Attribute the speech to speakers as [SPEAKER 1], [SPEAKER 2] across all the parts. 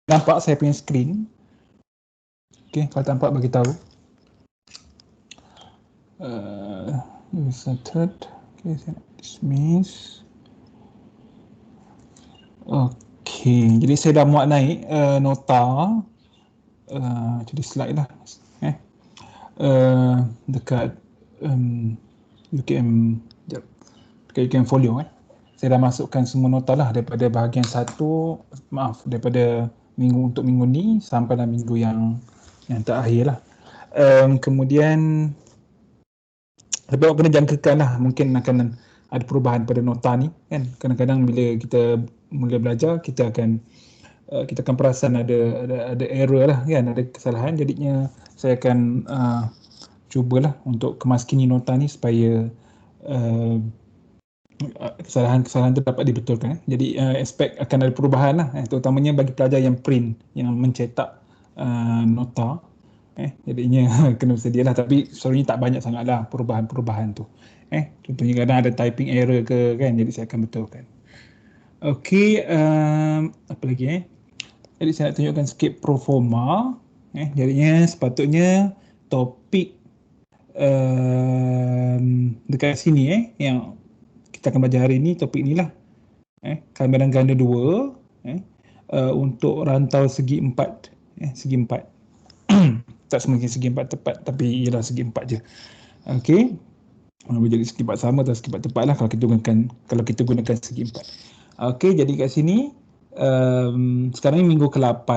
[SPEAKER 1] nampak saya punya screen? Okay, kalau tampak bagi tahu. Started. Okay, saya nak dismiss. Okay, jadi saya dah muat naik nota. Jadi slide lah. Dekat UKM, dekat UKM Folio. Saya dah masukkan semua nota lah daripada bahagian 1, daripada minggu ni sampai dah minggu yang terakhir lah. Kemudian sebab kena jangkakan lah, mungkin akan ada perubahan pada nota ni kan. Kadang-kadang bila kita mula belajar, kita akan perasan ada error lah kan, ada kesalahan. Jadinya saya akan cubalah untuk kemaskini nota ni supaya kesalahan-kesalahan tu dapat dibetulkan. Jadi aspek akan ada perubahan lah, terutamanya bagi pelajar yang print, yang mencetak nota. Jadinya kena bersedia lah, tapi selalunya tak banyak sangat lah perubahan-perubahan tu. Contohnya kadang ada typing error ke kan, jadi saya akan betulkan. Okey, apa lagi Jadi saya nak tunjukkan sikit proforma. Jadinya sepatutnya topik dekat sini yang kita akan belajar hari ni, topik ni lah. Kameran ganda 2 untuk rantau segi 4. Segi 4. Tak semestinya segi 4 tepat, tapi ialah segi 4 je. Okey. Jadi segi 4 sama atau segi 4 tepat lah kalau kita gunakan segi 4. Okey, jadi kat sini sekarang ni minggu ke-8,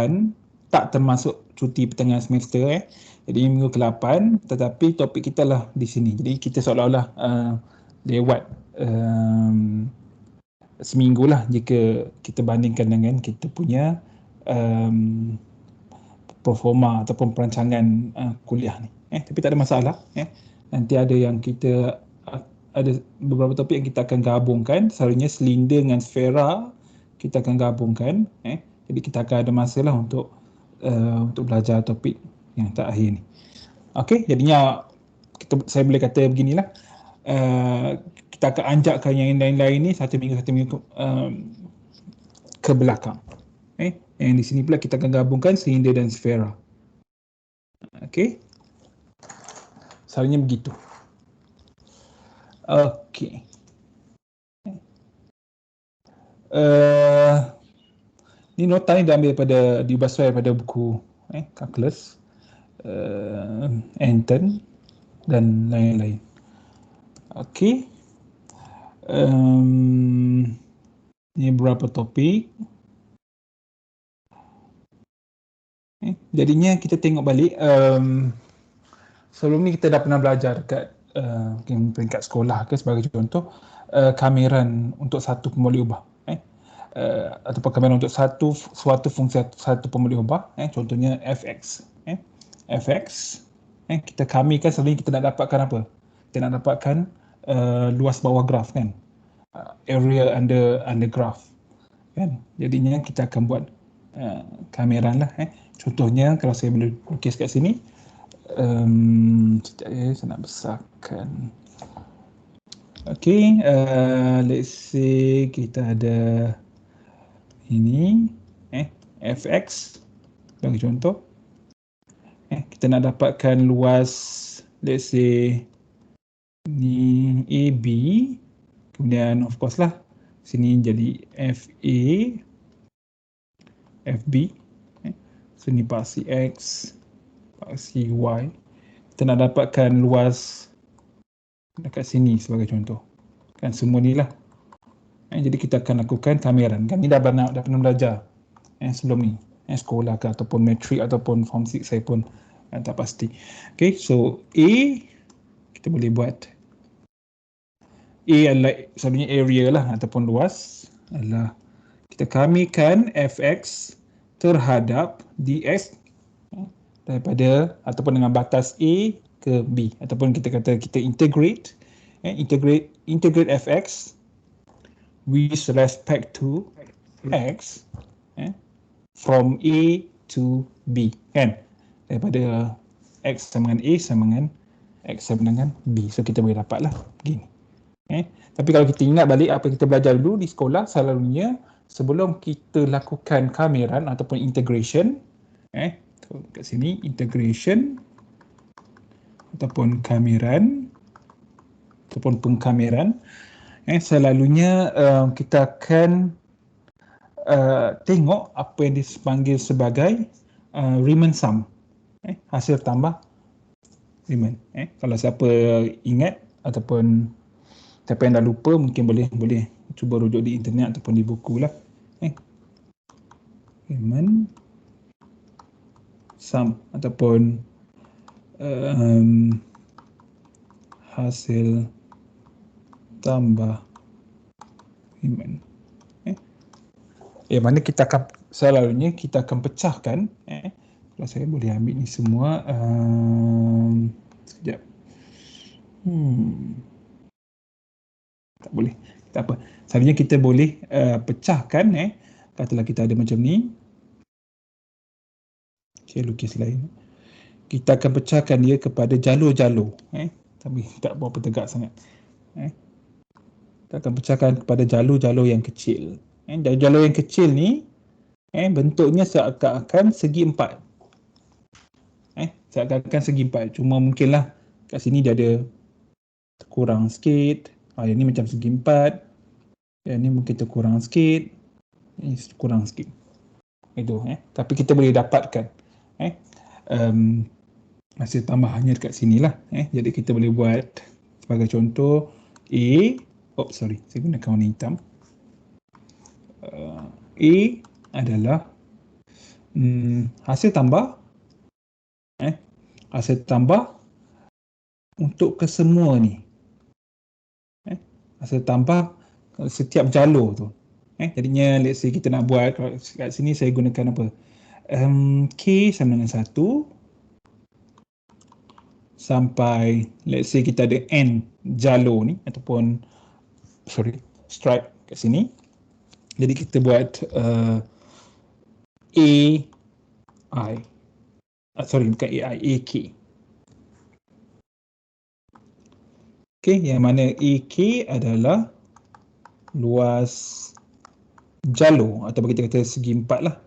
[SPEAKER 1] tak termasuk cuti pertengahan semester. Jadi minggu ke-8, tetapi topik kita lah di sini. Jadi kita seolah-olah lewat seminggu lah jika kita bandingkan dengan kita punya performa ataupun perancangan kuliah ni. Tapi tak ada masalah. Nanti ada yang kita ada beberapa topik yang kita akan gabungkan. Selalunya silinder dengan sfera kita akan gabungkan. Jadi kita akan ada masa lah untuk belajar topik yang terakhir ni. Okey, jadinya saya boleh kata beginilah. Kita akan anjakkan yang lain-lain ni satu minggu ke belakang. Yang di sini pula kita akan gabungkan silinder dan sfera. Okey. Selalunya begitu. Okey. Ni nota ni diambil diubah daripada buku calculus, Anton dan lain-lain. Okey. Ni beberapa topik. Jadinya kita tengok balik. Sebelum ni kita dah pernah belajar dekat peringkat sekolah ke sebagai contoh, kameran untuk satu pemboleh ubah. Ataupun kameran untuk suatu fungsi satu pemboleh ubah. Contohnya fx. Fx. Kita kamikan selalunya kita nak dapatkan apa? Kita nak dapatkan luas bawah graf kan. Area under graph. Kan? Jadinya kita akan buat kameran lah. Contohnya kalau saya boleh lukis kat sini, saya nak besarkan. Okey, let's say kita ada ini fx bagi contoh. Kita nak dapatkan luas, let's say ni AB, kemudian of course lah sini jadi FA, FB. Sini paksi X, paksi Y. Kita nak dapatkan luas dekat sini sebagai contoh. Kan semua ni lah. Jadi kita akan lakukan kameran. Kan ni dah pernah belajar sebelum ni. Sekolah ke ataupun metrik ataupun form 6 saya pun tak pasti. Okay, so A kita boleh buat. A adalah selalunya area lah ataupun luas. Adalah kita kamikan Fx terhadap dx daripada ataupun dengan batas A ke B, ataupun kita kata kita integrate fx with respect to x from A to B kan, daripada x sama dengan A sama dengan x sama dengan B. So kita boleh dapatlah begini. Tapi kalau kita ingat balik apa kita belajar dulu di sekolah, selalunya sebelum kita lakukan kameran ataupun integration, kat sini integration ataupun kameran ataupun pengkameran, selalunya kita akan tengok apa yang dipanggil sebagai Riemann sum, hasil tambah Riemann. Kalau siapa ingat ataupun siapa yang dah lupa, mungkin boleh cuba rujuk di internet ataupun di buku lah. Riemann sum ataupun hasil tambah Riemann. Mana kita akan selalunya kita akan pecahkan. Kalau saya boleh ambil ni semua, sekejap. Tak boleh, tak apa. Selalunya kita boleh pecahkan. Katalah kita ada macam ni. Saya lukis lain. Kita akan pecahkan dia kepada jalur-jalur. Tapi tak berapa tegak sangat. Kita akan pecahkan kepada jalur-jalur yang kecil. Jalur yang kecil ni bentuknya seakan-akan segi empat. Seakan-akan segi empat. Cuma mungkinlah kat sini dia ada kurang sikit. Yang ni macam segi empat. Yang ni mungkin terkurang sikit. Ini kurang sikit. Itu. Tapi kita boleh dapatkan hasil tambahannya dekat sini lah. Jadi kita boleh buat sebagai contoh saya gunakan warna hitam. A adalah hasil tambah untuk kesemua ni. Hasil tambah setiap jalur tu. Jadinya let's say kita nak buat, kat sini saya gunakan apa? K sama dengan 1 sampai let's say kita ada N jalur ni ataupun stripe kat sini. Jadi kita buat bukan AI, AK. Yang mana AK adalah luas jalur atau kita kata segi empat lah.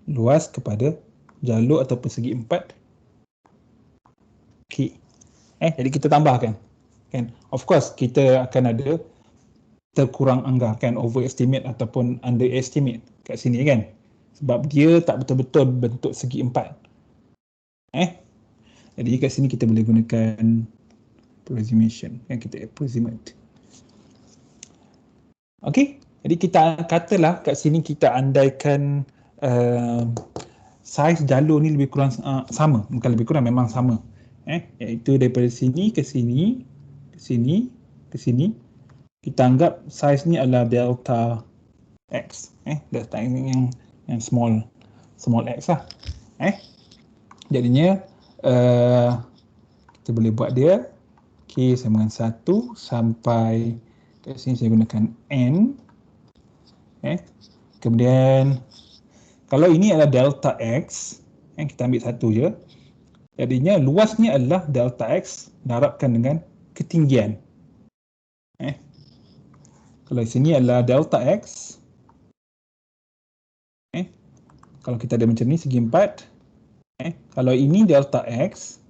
[SPEAKER 1] Luas kepada jalur atau persegi empat K. Jadi kita tambahkan. Of course kita akan ada terkurang anggar, overestimate ataupun underestimate kat sini kan. Sebab dia tak betul-betul bentuk segi empat. Jadi kat sini kita boleh gunakan approximation. Kita approximate. Jadi kita katalah kat sini kita andaikan saiz jalur ni lebih kurang sama. Bukan lebih kurang, memang sama. Iaitu daripada sini ke sini, ke sini, ke sini. Kita anggap saiz ni adalah delta X. Delta yang small x lah. Jadinya kita boleh buat dia K sama dengan 1 sampai kat sini saya gunakan N. Kemudian kalau ini adalah delta X, kita ambil satu je. Jadinya luasnya adalah delta X darabkan dengan ketinggian. Kalau sini adalah delta X. Kalau kita ada macam ni segi 4. Kalau ini delta X,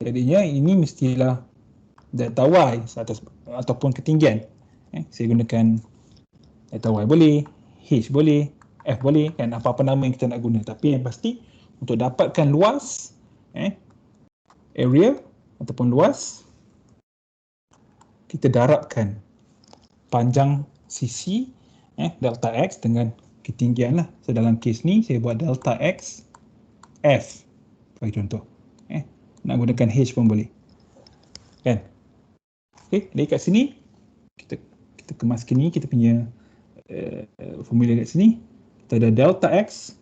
[SPEAKER 1] jadinya ini mestilah delta Y ataupun ketinggian. Saya gunakan delta Y boleh, H boleh, F boleh, kan, apa-apa nama yang kita nak guna. Tapi yang pasti untuk dapatkan luas, area ataupun luas, kita darabkan panjang sisi delta X dengan ketinggian lah. So dalam kes ni saya buat delta X F bagi contoh. Nak gunakan H pun boleh. Kan? Jadi kat sini kita kemas kini kita punya formula kat sini. Kita ada delta X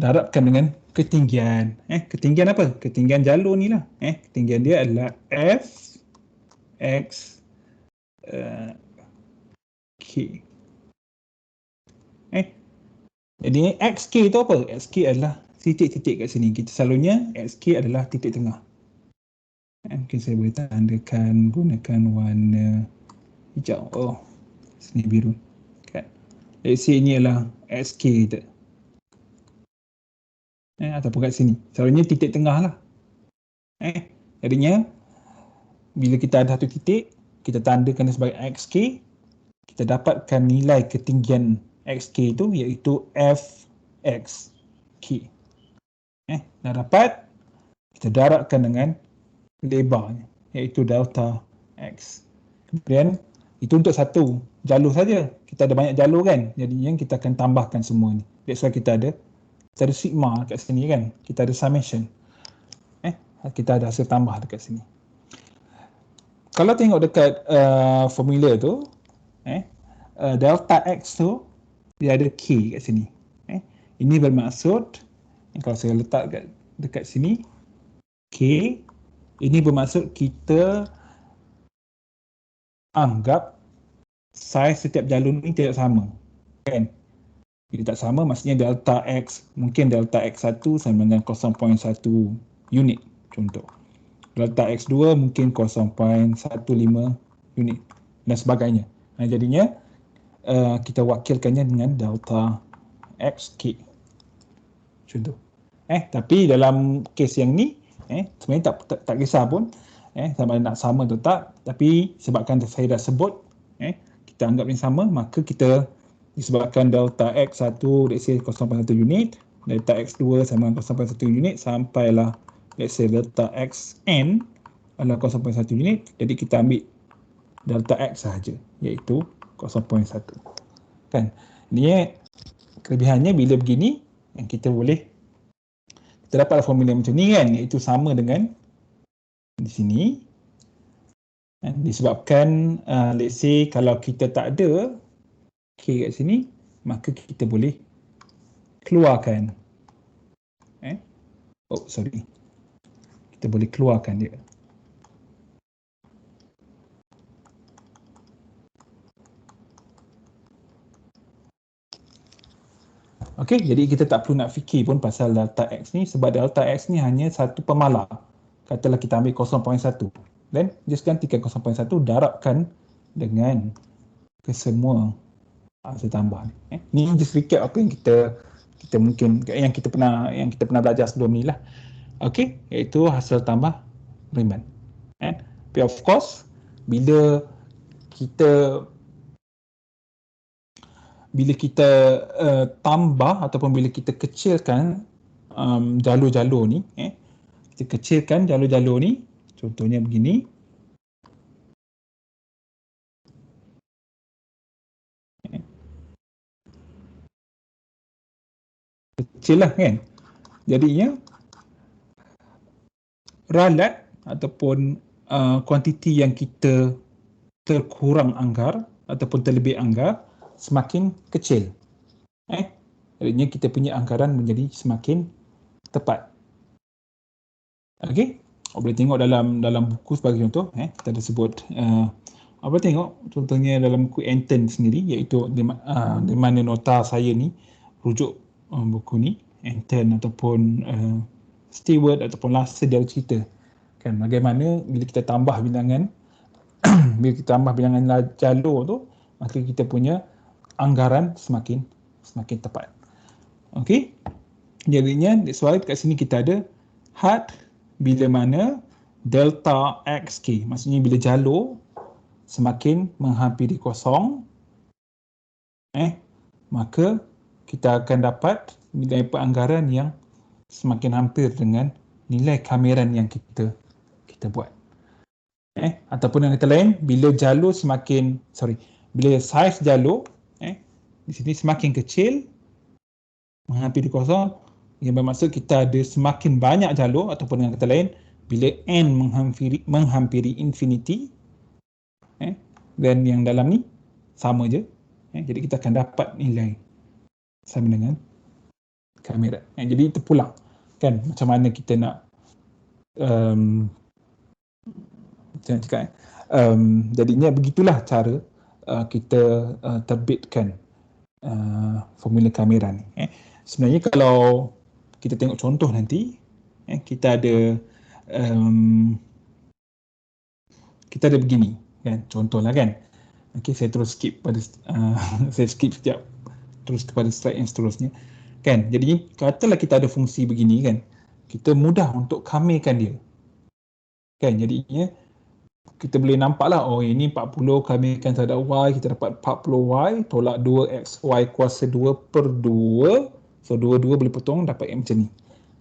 [SPEAKER 1] darabkan dengan ketinggian. Ketinggian apa? Ketinggian jalur ni lah. Ketinggian dia adalah F X K. Jadi XK tu apa? XK adalah titik-titik kat sini. Kita selalunya XK adalah titik tengah. Mungkin saya boleh tandakan gunakan warna hijau. Oh, sini biru. Kan? Let's say ini adalah XK kita. Ataupun kat sini. Selalunya titik tengah lah. Jadinya, bila kita ada satu titik, kita tandakan sebagai XK, kita dapatkan nilai ketinggian XK itu iaitu Fxk. Dah dapat, kita darabkan dengan lebarnya iaitu delta X. Kemudian, itu untuk satu jalur saja. Kita ada banyak jalur kan, jadinya kita akan tambahkan semua ni. That's why kita ada sigma kat sini kan, kita ada summation. Kita ada hasil tambah dekat sini. Kalau tengok dekat formula tu, delta X tu dia ada K kat sini. Ini bermaksud, kalau saya letak dekat sini, K, ini bermaksud kita anggap saiz setiap jalur ni tidak sama. Kan? Bila tak sama, maksudnya delta X, mungkin delta X1 sama dengan 0.1 unit, contoh. Delta X2 mungkin 0.15 unit dan sebagainya. Jadinya, kita wakilkannya dengan delta XK. Contoh. Tapi dalam kes yang ni, sebenarnya tak kisah pun, sama nak sama atau tak, tapi sebabkan saya dah sebut, kita anggap yang sama, maka kita disebabkan delta X1 let's say 0.1 unit, delta X2 sama dengan 0.1 unit, sampailah let's say delta Xn adalah 0.1 unit, jadi kita ambil delta X sahaja, iaitu 0.1. Kan? Ini kelebihannya bila begini, yang kita dapat formula macam ni kan, iaitu sama dengan di sini. Disebabkan let's say kalau kita tak ada K kat sini, maka kita boleh keluarkan. Kita boleh keluarkan dia. Okey, jadi kita tak perlu nak fikir pun pasal delta X ni, sebab delta X ni hanya satu pemalar. Katalah kita ambil 0.1 dan just gantikan 0.1, darabkan dengan kesemua hasil tambah ni. Ni just recap apa yang kita mungkin yang kita pernah belajar sebelum ni lah. Okey, iaitu hasil tambah Riemann. Tapi of course, bila kita tambah ataupun bila kita kecilkan jalur-jalur ni, kita kecilkan jalur-jalur ni, contohnya begini. Kecil lah kan. Jadinya ralat ataupun kuantiti yang kita terkurang anggar ataupun terlebih anggar semakin kecil. Jadinya kita punya anggaran menjadi semakin tepat. Okey, boleh tengok dalam buku sebagai contoh, kita ada sebut tengok contohnya dalam buku Anton sendiri, iaitu di mana nota saya ni rujuk buku ni Anton ataupun Stewart ataupun Lasser, dia cerita kan bagaimana bila kita tambah bilangan bila kita tambah bilangan jalur tu, maka kita punya anggaran semakin tepat. Okey, jadinya that's why kat sini kita ada had bila mana delta XK, maksudnya bila jalur semakin menghampiri kosong, maka kita akan dapat nilai peranggaran yang semakin hampir dengan nilai kameran yang kita buat. Ataupun yang kata lain, bila saiz jalur di sini semakin kecil menghampiri kosong, yang bermaksud kita ada semakin banyak jalur, ataupun yang kata lain, bila n menghampiri infinity, dan yang dalam ni sama je, jadi kita akan dapat nilai sama dengan kamera. Jadi itu pula kan macam mana kita nak jadinya begitulah cara kita terbitkan formula kamera ni. Sebenarnya kalau kita tengok contoh nanti, kita ada kita ada begini kan, contohlah kan. Okey, saya terus skip pada saya skip sekejap terus kepada slide yang seterusnya kan. Jadi katalah kita ada fungsi begini kan, kita mudah untuk kamirkan dia kan. Jadinya kita boleh nampak lah, oh ini 40 kamirkan terhadap y, kita dapat 40y tolak 2xy kuasa 2 per 2, so 2 boleh potong dapat yang macam ni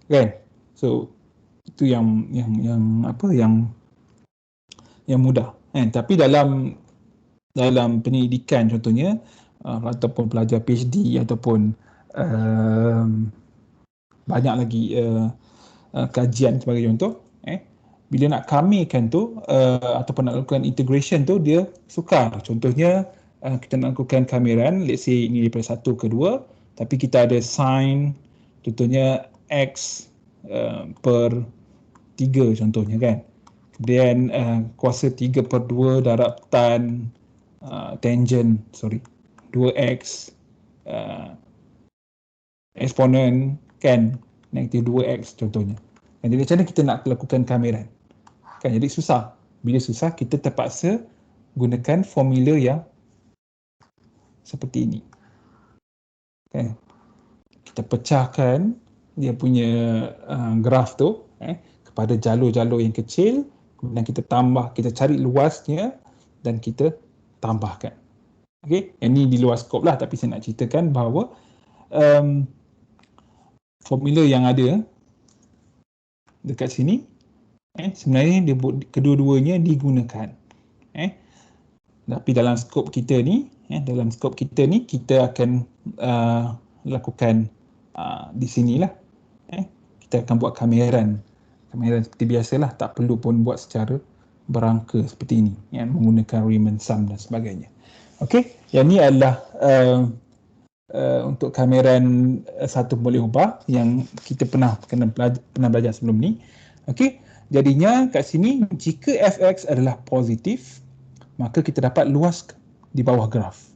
[SPEAKER 1] kan. So itu yang apa yang mudah kan. Tapi dalam pendidikan contohnya ataupun pelajar PhD ataupun banyak lagi kajian sebagai contoh, bila nak kamirkan tu ataupun nak lakukan integration tu, dia sukar. Contohnya kita nak lakukan kamiran, let's say ini daripada 1 ke 2, tapi kita ada sin contohnya x per 3 contohnya kan. Kemudian kuasa 3 per 2 darabkan tangent 2x eksponen kan negatif 2x contohnya. Dan jadi macam mana kita nak lakukan kamiran kan. Jadi susah. Bila susah, kita terpaksa gunakan formula yang seperti ini kan. Kita pecahkan dia punya graf tu kepada jalur-jalur yang kecil, kemudian kita cari luasnya dan kita tambahkan. Okey, ini di luar skop lah, tapi saya nak ceritakan bahawa formula yang ada dekat sini sebenarnya kedua-duanya digunakan. Tapi dalam skop kita ni, kita akan lakukan di sinilah. Kita akan buat kamiran seperti biasalah, tak perlu pun buat secara berangka seperti ini, menggunakan Riemann sum dan sebagainya. Okey, yang ni adalah untuk kamiran satu boleh ubah yang kita pernah belajar sebelum ni. Okey, jadinya kat sini jika fx adalah positif, maka kita dapat luas di bawah graf.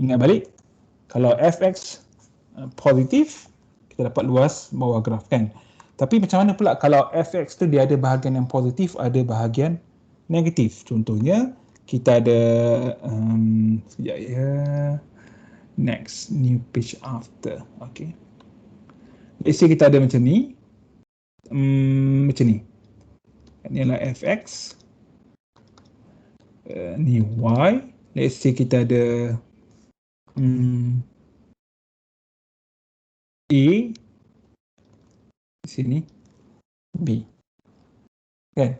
[SPEAKER 1] Ingat balik, kalau fx positif, kita dapat luas bawah graf kan. Tapi macam mana pula kalau fx tu dia ada bahagian yang positif, ada bahagian negatif. Contohnya kita ada sekejap ya, next new page after. Okay, let's say kita ada macam ni, macam ni. Ini adalah fx, ni y. Let's say kita ada a di sini, b kan.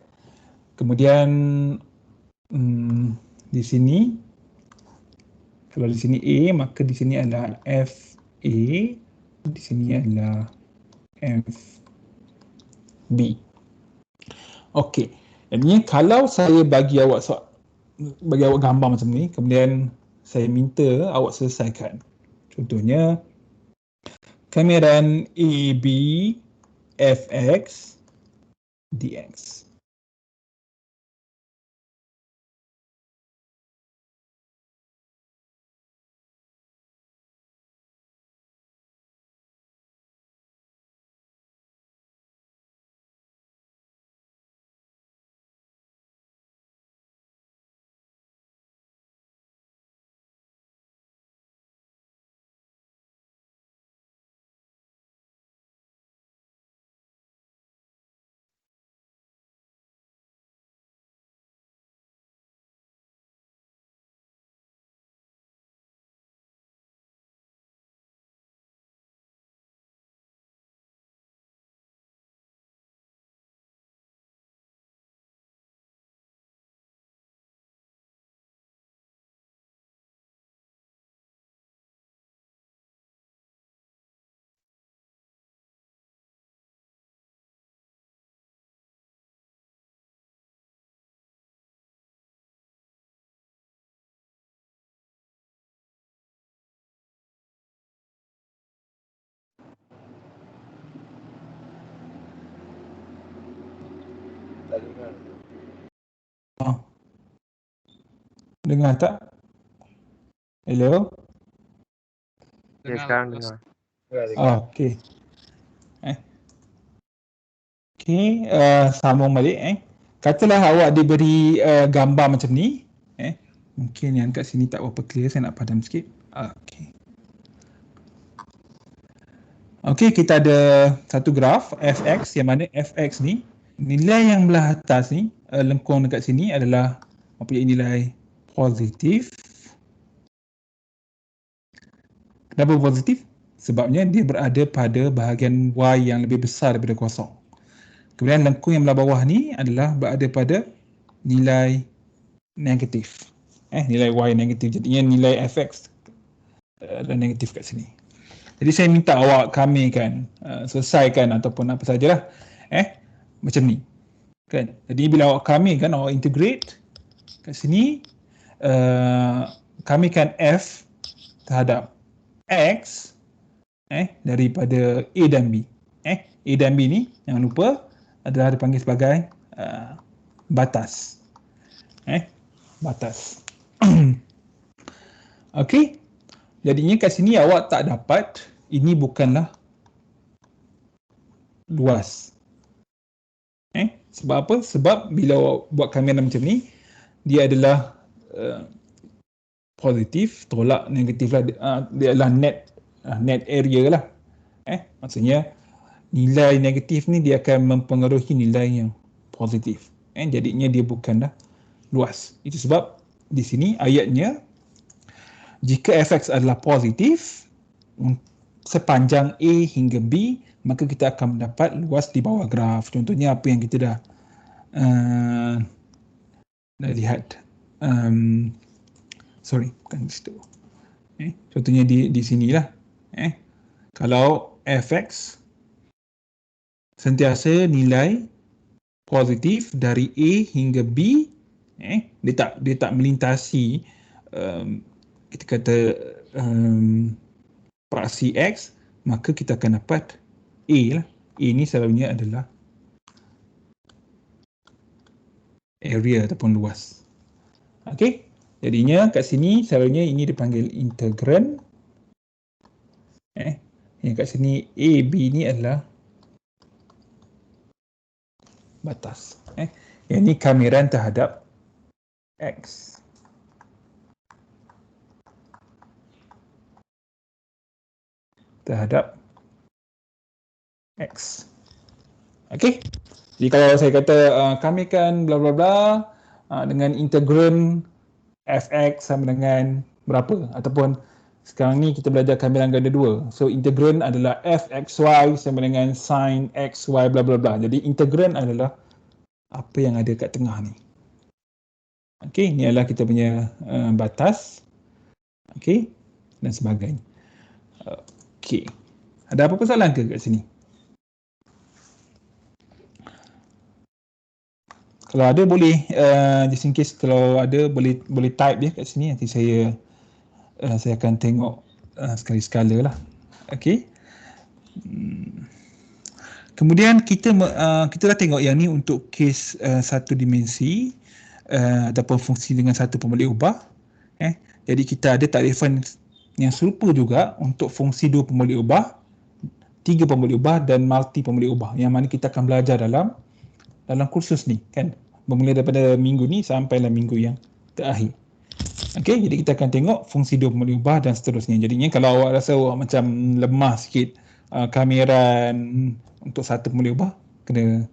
[SPEAKER 1] Kemudian di sini, kalau di sini a, maka di sini adalah f a, di sini adalah f b. Okey, jadi kalau saya bagi awak gambar macam ni, kemudian saya minta awak selesaikan. Contohnya kamiran AB fx dx. Dengar tak? Hello?
[SPEAKER 2] Ya, sekarang dengar.
[SPEAKER 1] Okey. Okey, sambung balik katalah awak diberi gambar macam ni, mungkin yang kat sini tak berapa clear, saya nak padam sikit. Okey, kita ada satu graf fx yang mana fx ni nilai yang belah atas ni, lengkung dekat sini adalah mempunyai nilai positif. Kenapa positif? Sebabnya dia berada pada bahagian y yang lebih besar daripada kosong. Kemudian lengkung yang belah bawah ni adalah berada pada nilai negatif. Nilai y negatif. Jadinya nilai fx adalah negatif kat sini. Jadi saya minta awak kamikan, selesaikan ataupun apa sajalah, macam ni. Kan? Jadi bila awak kamikan, awak integrate kat sini, kamikan f terhadap x daripada a dan b. A dan b ni jangan lupa adalah dipanggil sebagai batas. Batas. Okey. Jadinya kat sini awak tak dapat, ini bukanlah luas. Sebab apa? Sebab bila awak buat kamera macam ni, dia adalah positif tolak negatif lah, dia adalah net area lah. Maksudnya nilai negatif ni dia akan mempengaruhi nilai yang positif. Jadinya dia bukanlah luas. Itu sebab di sini ayatnya, jika fx adalah positif sepanjang A hingga B, maka kita akan mendapat luas di bawah graf. Contohnya apa yang kita dah lihat. Bukan di situ. Contohnya di sinilah. Kalau fx sentiasa nilai positif dari A hingga B, dia tak melintasi kita kata paksi X, maka kita akan dapat A lah. A ni selalunya adalah area ataupun luas. Okey, jadinya kat sini selalunya ini dipanggil integrand. Yang kat sini AB ni adalah batas. Yang ni kameran terhadap X. Terhadap X. Okey. Jadi kalau saya kata kamikan bla bla bla dengan integrand fx sama dengan berapa, ataupun sekarang ni kita belajar kamiran ganda 2. So integrand adalah fxy sama dengan sin xy bla bla bla. Jadi integrand adalah apa yang ada kat tengah ni. Okey, ni adalah kita punya batas. Okey, dan sebagainya. Okey. Ada apa-apa soalan ke kat sini? Kalau ada boleh, just in case kalau ada boleh type dia kat sini, nanti saya akan tengok sekali-sekala lah. Okey. Kemudian kita dah tengok yang ni untuk kes satu dimensi ataupun fungsi dengan satu pemboleh ubah. Jadi kita ada takrifan yang serupa juga untuk fungsi dua pemboleh ubah, tiga pemboleh ubah dan multi pemboleh ubah, yang mana kita akan belajar dalam kursus ni kan, bermula daripada minggu ni sampailah minggu yang terakhir. Okey, jadi kita akan tengok fungsi dua pemboleh ubah dan seterusnya. Jadinya kalau awak rasa awak macam lemah sikit kameran untuk satu pemboleh ubah, kena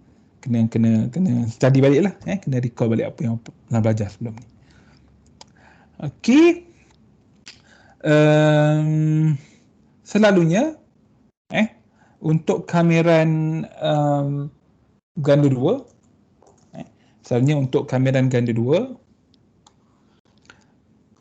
[SPEAKER 1] study baliklah, kena recall balik apa yang pernah belajar sebelum ni. Okey. Selalunya untuk kameran ganda 2, selalunya untuk kameran ganda 2